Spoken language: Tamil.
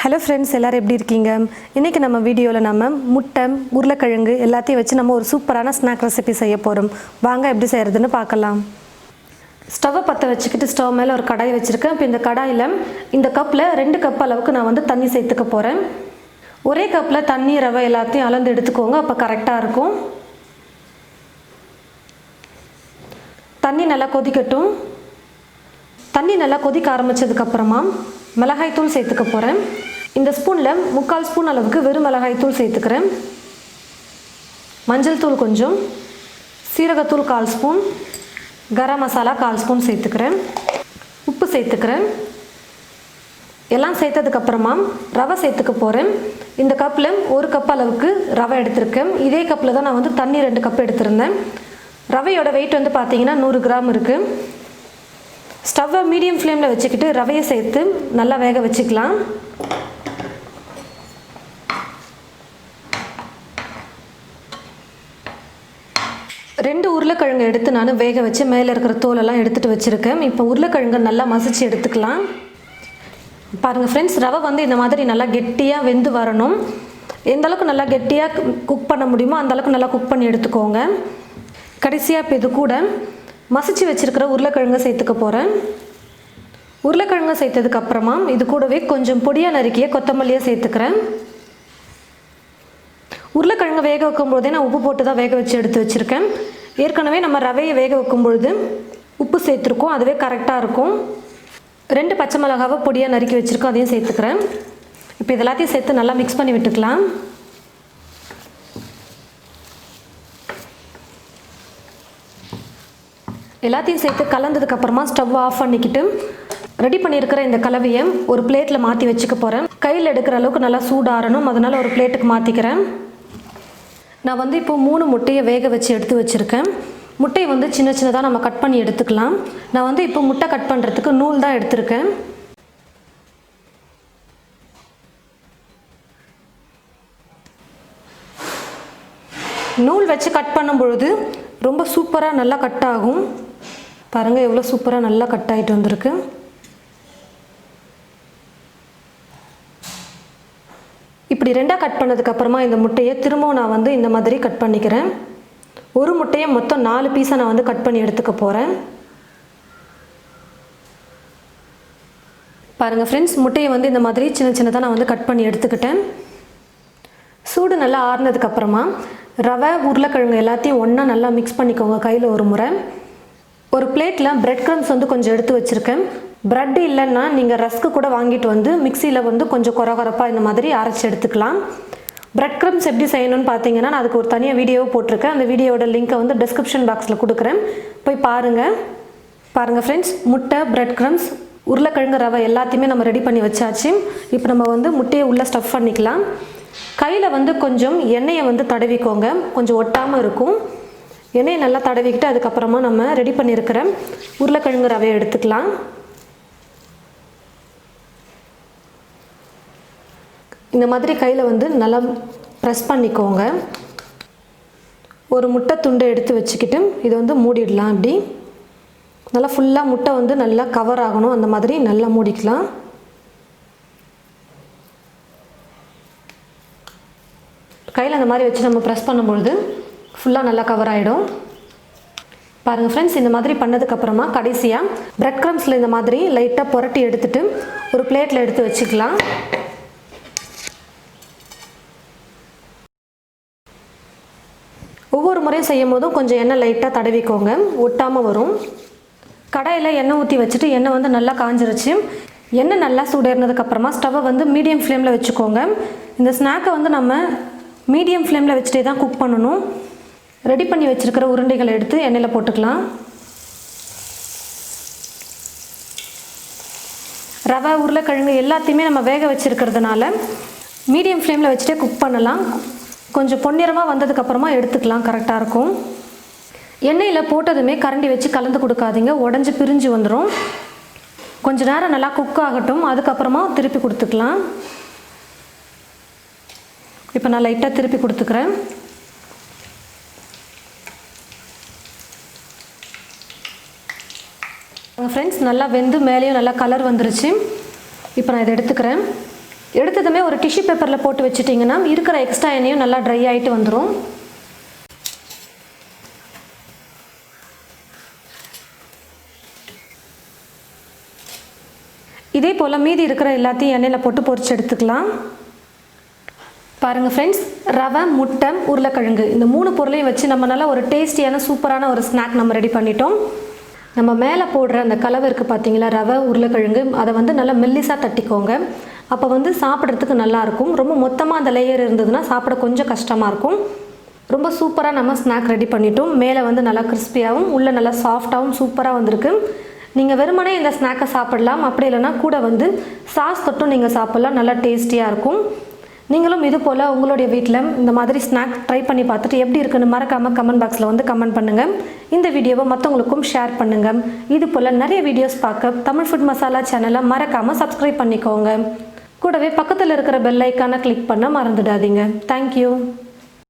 ஹலோ ஃப்ரெண்ட்ஸ், எல்லோரும் எப்படி இருக்கீங்க? இன்றைக்கி நம்ம வீடியோவில் நம்ம முட்டை, உருளைக்கிழங்கு எல்லாத்தையும் வச்சு நம்ம ஒரு சூப்பரான ஸ்நாக் ரெசிபி செய்ய போகிறோம். வாங்க எப்படி செய்கிறதுன்னு பார்க்கலாம். ஸ்டவ்வை பற்ற வச்சுக்கிட்டு ஸ்டவ் மேலே ஒரு கடாய் வச்சுருக்கேன். இப்போ இந்த கடாயில் இந்த கப்பில் 2 கப் அளவுக்கு நான் வந்து தண்ணி சேர்த்துக்க போகிறேன். ஒரே கப்பில் தண்ணி ரவை எல்லாத்தையும் அளந்து எடுத்துக்கோங்க, அப்போ கரெக்டாக இருக்கும். தண்ணி நல்லா கொதிக்கட்டும். தண்ணி நல்லா கொதிக்க ஆரம்பித்ததுக்கப்புறமா மிளகாய்த்தூள் சேர்த்துக்க போகிறேன். இந்த ஸ்பூனில் 3/4 ஸ்பூன் அளவுக்கு வெறும் மிளகாய்த்தூள் சேர்த்துக்கிறேன். மஞ்சள் தூள் கொஞ்சம், சீரகத்தூள் 1/4 ஸ்பூன், கரம் மசாலா 1/4 ஸ்பூன் சேர்த்துக்கிறேன். உப்பு சேர்த்துக்கிறேன். எல்லாம் சேர்த்ததுக்கப்புறமா ரவை சேர்த்துக்க போகிறேன். இந்த கப்பில் 1 கப் அளவுக்கு ரவை எடுத்திருக்கேன். இதே கப்பில் தான் நான் வந்து தண்ணி 2 கப் எடுத்திருந்தேன். ரவையோட வெயிட் வந்து பார்த்திங்கன்னா 100 கிராம் இருக்குது. ஸ்டவ்வை மீடியம் ஃப்ளேமில் வச்சுக்கிட்டு ரவையை சேர்த்து நல்லா வேக வச்சுக்கலாம். ரெண்டு உருளைக்கிழங்கு எடுத்து நான் வேக வச்சு மேலே இருக்கிற தோலெல்லாம் எடுத்துகிட்டு வச்சுருக்கேன். இப்போ உருளைக்கிழங்கை நல்லா மசிச்சு எடுத்துக்கலாம். பாருங்கள் ஃப்ரெண்ட்ஸ், ரவை வந்து இந்த மாதிரி நல்லா கெட்டியாக வெந்து வரணும். எந்தளவுக்கு நல்லா கெட்டியாக குக் பண்ண முடியுமோ அந்தளவுக்கு நல்லா குக் பண்ணி எடுத்துக்கோங்க. கடைசியாக இப்போ இது கூட மசிச்சு வச்சுருக்கிற உருளைக்கிழங்கை சேர்த்துக்க போகிறேன். உருளைக்கிழங்கை சேர்த்ததுக்கப்புறமா இது கூடவே கொஞ்சம் பொடியாக நறுக்கிய கொத்தமல்லியை சேர்த்துக்கிறேன். உருளைக்கிழங்கை வேக வைக்கும் பொழுதே நான் உப்பு போட்டு தான் வேக வச்சு எடுத்து வச்சுருக்கேன். ஏற்கனவே நம்ம ரவையை வேக வைக்கும் பொழுது உப்பு சேர்த்துருக்கோம், அதுவே கரெக்டாக இருக்கும். 2 பச்சை மிளகாவை பொடியாக நறுக்கி வச்சுருக்கோம், அதையும் சேர்த்துக்கிறேன். இப்போ இது எல்லாத்தையும் சேர்த்து நல்லா மிக்ஸ் பண்ணி விட்டுக்கலாம். எல்லாத்தையும் சேர்த்து கலந்ததுக்கப்புறமா ஸ்டவ் ஆஃப் பண்ணிக்கிட்டு ரெடி பண்ணியிருக்கிற இந்த கலவையை ஒரு பிளேட்டில் மாற்றி வச்சுக்க போகிறேன். கையில் எடுக்கிற அளவுக்கு நல்லா சூடாறணும், அதனால் ஒரு பிளேட்டுக்கு மாற்றிக்கிறேன். நான் வந்து இப்போது 3 முட்டையை வேக வச்சு எடுத்து வச்சுருக்கேன். முட்டையை வந்து சின்ன சின்னதாக நம்ம கட் பண்ணி எடுத்துக்கலாம். நான் வந்து இப்போ முட்டை கட் பண்ணுறதுக்கு நூல் தான் எடுத்திருக்கேன். நூல் வச்சு கட் பண்ணும் பொழுது ரொம்ப சூப்பராக நல்லா கட் ஆகும். பாருங்கள் எவ்வளோ சூப்பராக நல்லா கட் ஆகிட்டு வந்திருக்கு. இப்படி 2ஆக கட் பண்ணதுக்கப்புறமா இந்த முட்டையை திரும்பவும் நான் வந்து இந்த மாதிரி கட் பண்ணிக்கிறேன். ஒரு முட்டையை மொத்தம் 4 பீஸாக நான் வந்து கட் பண்ணி எடுத்துக்க போகிறேன். பாருங்கள் ஃப்ரெண்ட்ஸ், முட்டையை வந்து இந்த மாதிரி சின்ன சின்னதாக நான் வந்து கட் பண்ணி எடுத்துக்கிட்டேன். சூடு நல்லா ஆறுனதுக்கப்புறமா ரவை உருளைக்கிழங்கு எல்லாத்தையும் ஒன்றா நல்லா மிக்ஸ் பண்ணிக்கோங்க கையில் ஒரு முறை. ஒரு பிளேட்டில் பிரெட் க்ரம்ஸ் வந்து கொஞ்சம் எடுத்து வச்சுருக்கேன். ப்ரெட் இல்லைன்னா நீங்கள் ரஸ்க்கு கூட வாங்கிட்டு வந்து மிக்சியில் வந்து கொஞ்சம் கொரகொரப்பாக இந்த மாதிரி அரைச்சி எடுத்துக்கலாம். பிரெட் க்ரம்ஸ் எப்படி செய்யணும்னு பார்த்தீங்கன்னா நான் அதுக்கு ஒரு தனியாக வீடியோவை போட்டிருக்கேன். அந்த வீடியோட லிங்க்கை வந்து டிஸ்கிரிப்ஷன் பாக்ஸில் கொடுக்குறேன், போய் பாருங்கள். பாருங்கள் ஃப்ரெண்ட்ஸ், முட்டை, பிரெட் க்ரம்ஸ், உருளைக்கிழங்கு, ரவை எல்லாத்தையுமே நம்ம ரெடி பண்ணி வச்சாச்சு. இப்போ நம்ம வந்து முட்டையை உள்ளே ஸ்டஃப் பண்ணிக்கலாம். கையில் வந்து கொஞ்சம் எண்ணெயை வந்து தடவிக்கோங்க, கொஞ்சம் ஒட்டாமல் இருக்கும். எண்ணெயை நல்லா தடவிக்கிட்டு அதுக்கப்புறமா நம்ம ரெடி பண்ணியிருக்கிற உருளைக்கிழங்கு ரவையை எடுத்துக்கலாம். இந்த மாதிரி கையில் வந்து நல்லா ப்ரெஸ் பண்ணிக்கோங்க. ஒரு முட்டை துண்டை எடுத்து வச்சுக்கிட்டு இதை வந்து மூடிடலாம். அப்படி நல்லா ஃபுல்லாக முட்டை வந்து நல்லா கவர் ஆகணும், அந்த மாதிரி நல்லா மூடிக்கலாம். கையில் அந்த மாதிரி வச்சு நம்ம ப்ரெஸ் பண்ணும்பொழுது ஃபுல்லாக நல்லா கவர் ஆகிடும். பாருங்கள் ஃப்ரெண்ட்ஸ், இந்த மாதிரி பண்ணதுக்கப்புறமா கடைசியாக பிரெட் க்ரம்ஸில் இந்த மாதிரி லைட்டாக புரட்டி எடுத்துகிட்டு ஒரு பிளேட்டில் எடுத்து வச்சுக்கலாம். ஒவ்வொரு முறையும் செய்யும் போதும் கொஞ்சம் எண்ணெய் லைட்டாக தடவிக்கோங்க, ஒட்டாமல் வரும். கடாயில் எண்ணெய் ஊற்றி வச்சுட்டு எண்ணெய் வந்து நல்லா காஞ்சிருச்சு. எண்ணெய் நல்லா சூடேறினதுக்கப்புறமா ஸ்டவ்வை வந்து மீடியம் ஃப்ளேமில் வச்சுக்கோங்க. இந்த ஸ்நாக்கை வந்து நம்ம மீடியம் ஃப்ளேமில் வச்சுட்டே தான் குக் பண்ணணும். ரெடி பண்ணி வச்சுருக்கிற உருண்டைகளை எடுத்து எண்ணெயில் போட்டுக்கலாம். ரவை, உருளைக்கிழங்கு எல்லாத்தையுமே நம்ம வேக வச்சுருக்கிறதுனால மீடியம் ஃப்ளேமில் வச்சுட்டே குக் பண்ணலாம். கொஞ்சம் பொன்னிறமாக வந்ததுக்கப்புறமா எடுத்துக்கலாம், கரெக்டாக இருக்கும். எண்ணெயில் போட்டதுமே கரண்டி வச்சு கலந்து கொடுக்காதீங்க, உடஞ்சி பிரிஞ்சு வந்துடும். கொஞ்சம் நேரம் நல்லா குக் ஆகட்டும், அதுக்கப்புறமா திருப்பி கொடுத்துக்கலாம். இப்போ நான் லைட்டாக திருப்பி கொடுத்துக்கிறேன். ஃப்ரெண்ட்ஸ், நல்லா வெந்து மேலேயும் நல்லா கலர் வந்துருச்சு. இப்போ நான் இதை எடுத்துக்கிறேன். எடுத்ததுமே ஒரு டிஷ்யூ பேப்பரில் போட்டு வச்சுட்டிங்கன்னா இருக்கிற எக்ஸ்ட்ரா எண்ணெயும் நல்லா ட்ரை ஆகிட்டு வந்துடும். இதே போல் மீதி இருக்கிற எல்லாத்தையும் எண்ணெயில் போட்டு பொரிச்சு எடுத்துக்கலாம். பாருங்கள் ஃப்ரெண்ட்ஸ், ரவை, முட்டை, உருளைக்கிழங்கு இந்த 3 பொருளையும் வச்சு நம்ம நல்லா ஒரு டேஸ்டியான சூப்பரான ஒரு ஸ்நாக் நம்ம ரெடி பண்ணிட்டோம். நம்ம மேலே போடுற அந்த கலவை இருக்குது பார்த்தீங்களா, ரவை, உருளைக்கிழங்கு, அதை வந்து நல்லா மெல்லிசாக தட்டிக்கோங்க. அப்போ வந்து சாப்பிட்றதுக்கு நல்லாயிருக்கும். ரொம்ப மொத்தமாக அந்த லேயர் இருந்ததுன்னா சாப்பிட கொஞ்சம் கஷ்டமாக இருக்கும். ரொம்ப சூப்பராக நம்ம ஸ்நாக் ரெடி பண்ணிட்டோம். மேலே வந்து நல்லா கிறிஸ்பியாகவும் உள்ளே நல்லா சாஃப்டாகவும் சூப்பராக வந்திருக்கு. நீங்கள் வெறுமனே இந்த ஸ்நாக்கை சாப்பிடலாம், அப்படி இல்லைனா கூட வந்து சாஸ் தொட்டும் நீங்கள் சாப்பிட்லாம். நல்லா டேஸ்டியாக இருக்கும். நீங்களும் இது போல் உங்களுடைய வீட்டில் இந்த மாதிரி ஸ்நாக் ட்ரை பண்ணி பார்த்துட்டு எப்படி இருக்குன்னு மறக்காமல் கமெண்ட் பாக்ஸில் வந்து கமெண்ட் பண்ணுங்கள். இந்த வீடியோவை மற்றவங்களுக்கும் ஷேர் பண்ணுங்கள். இது போல் நிறைய வீடியோஸ் பார்க்க தமிழ் ஃபுட் மசாலா சேனலை மறக்காமல் சப்ஸ்கிரைப் பண்ணிக்கோங்க. கூடவே பக்கத்தில் இருக்கிற பெல் ஐக்கானை கிளிக் பண்ண மறந்துடாதீங்க. தேங்க்யூ.